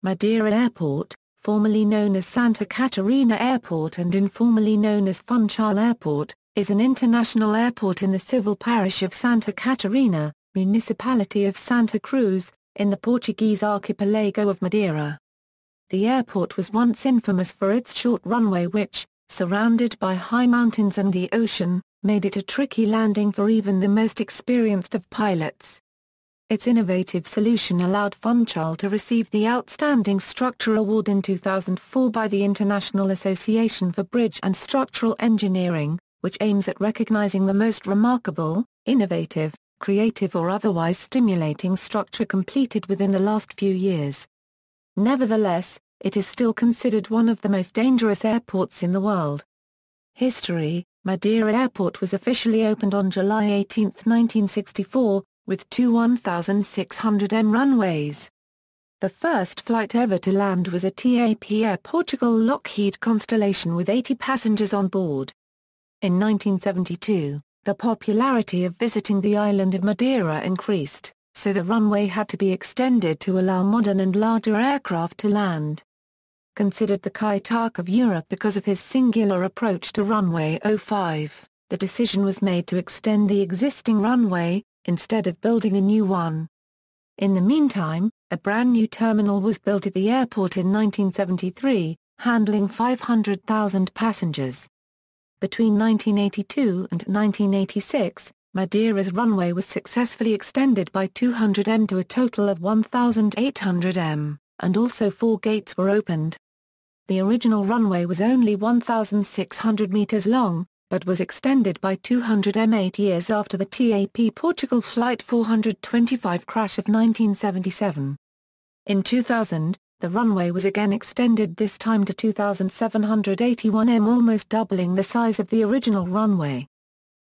Madeira Airport, formerly known as Santa Catarina Airport and informally known as Funchal Airport, is an international airport in the civil parish of Santa Catarina, municipality of Santa Cruz, in the Portuguese archipelago of Madeira. The airport was once infamous for its short runway which, surrounded by high mountains and the ocean, made it a tricky landing for even the most experienced of pilots. Its innovative solution allowed Funchal to receive the Outstanding Structure Award in 2004 by the International Association for Bridge and Structural Engineering, which aims at recognizing the most remarkable, innovative, creative or otherwise stimulating structure completed within the last few years. Nevertheless, it is still considered one of the most dangerous airports in the world. History: Madeira Airport was officially opened on July 18, 1964, with two 1,600m runways. The first flight ever to land was a TAP Air Portugal Lockheed Constellation with 80 passengers on board. In 1972, the popularity of visiting the island of Madeira increased, so the runway had to be extended to allow modern and larger aircraft to land. Considered the Kai-Tak of Europe because of his singular approach to runway 05, the decision was made to extend the existing runway, instead of building a new one. In the meantime, a brand new terminal was built at the airport in 1973, handling 500,000 passengers. Between 1982 and 1986, Madeira's runway was successfully extended by 200m to a total of 1,800m, and also 4 gates were opened. The original runway was only 1,600 meters long, but was extended by 200m 8 years after the TAP Portugal Flight 425 crash of 1977. In 2000, the runway was again extended, this time to 2,781m, almost doubling the size of the original runway.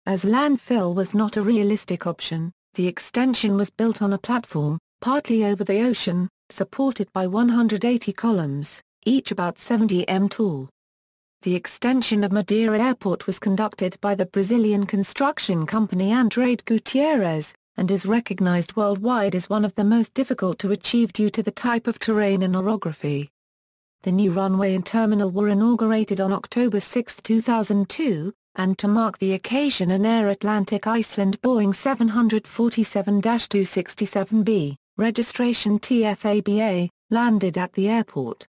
As landfill was not a realistic option, the extension was built on a platform, partly over the ocean, supported by 180 columns, each about 70m tall. The extension of Madeira Airport was conducted by the Brazilian construction company Andrade Gutierrez, and is recognized worldwide as one of the most difficult to achieve due to the type of terrain and orography. The new runway and terminal were inaugurated on October 6, 2002, and to mark the occasion an Air Atlantic Iceland Boeing 747-267B, registration TFABA, landed at the airport.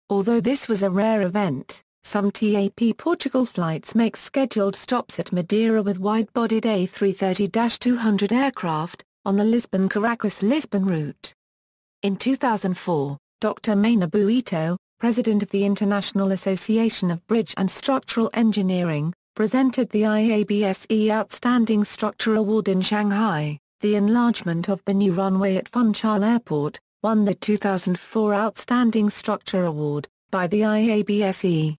Although this was a rare event, some TAP Portugal flights make scheduled stops at Madeira with wide-bodied A330-200 aircraft, on the Lisbon-Caracas-Lisbon route. In 2004, Dr. Mainabu Ito, president of the International Association of Bridge and Structural Engineering, presented the IABSE Outstanding Structure Award in Shanghai. The enlargement of the new runway at Funchal Airport won the 2004 Outstanding Structure Award by the IABSE.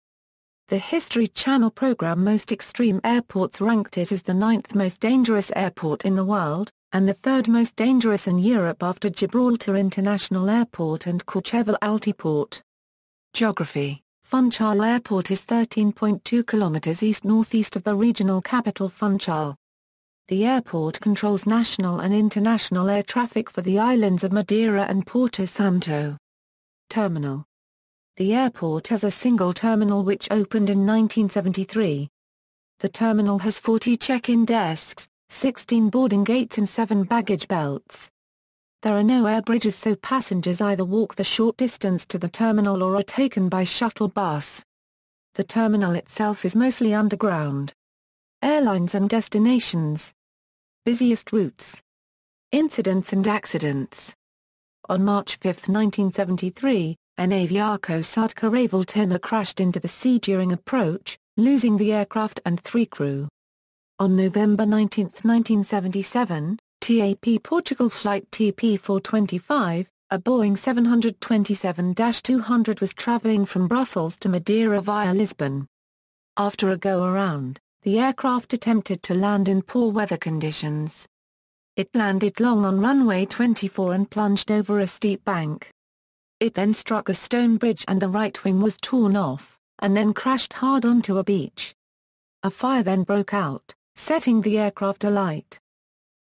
The History Channel program Most Extreme Airports ranked it as the 9th most dangerous airport in the world, and the 3rd most dangerous in Europe after Gibraltar International Airport and Courchevel Altiport. Geography: Funchal Airport is 13.2 kilometers east-northeast of the regional capital Funchal. The airport controls national and international air traffic for the islands of Madeira and Porto Santo. Terminal: the airport has a single terminal which opened in 1973. The terminal has 40 check-in desks, 16 boarding gates and 7 baggage belts. There are no air bridges, so passengers either walk the short distance to the terminal or are taken by shuttle bus. The terminal itself is mostly underground. Airlines and destinations. Busiest routes. Incidents and accidents. On March 5, 1973, an Aviaco Sud Caravel crashed into the sea during approach, losing the aircraft and 3 crew. On November 19, 1977, TAP Portugal Flight TP425, a Boeing 727-200 was traveling from Brussels to Madeira via Lisbon. After a go-around, the aircraft attempted to land in poor weather conditions. It landed long on runway 24 and plunged over a steep bank. It then struck a stone bridge and the right wing was torn off, and then crashed hard onto a beach. A fire then broke out, setting the aircraft alight.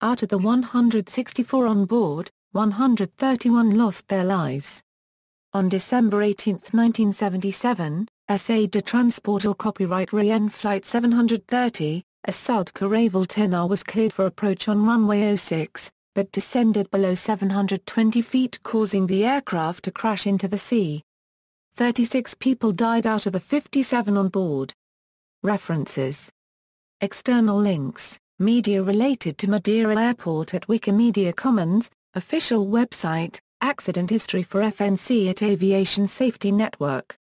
Out of the 164 on board, 131 lost their lives. On December 18, 1977, Essai de Transport or Copyright Rien Flight 730, a Sud Caravel Tenor was cleared for approach on runway 06, but descended below 720 feet causing the aircraft to crash into the sea. 36 people died out of the 57 on board. References. External links, media related to Madeira Airport at Wikimedia Commons, official website, accident history for FNC at Aviation Safety Network.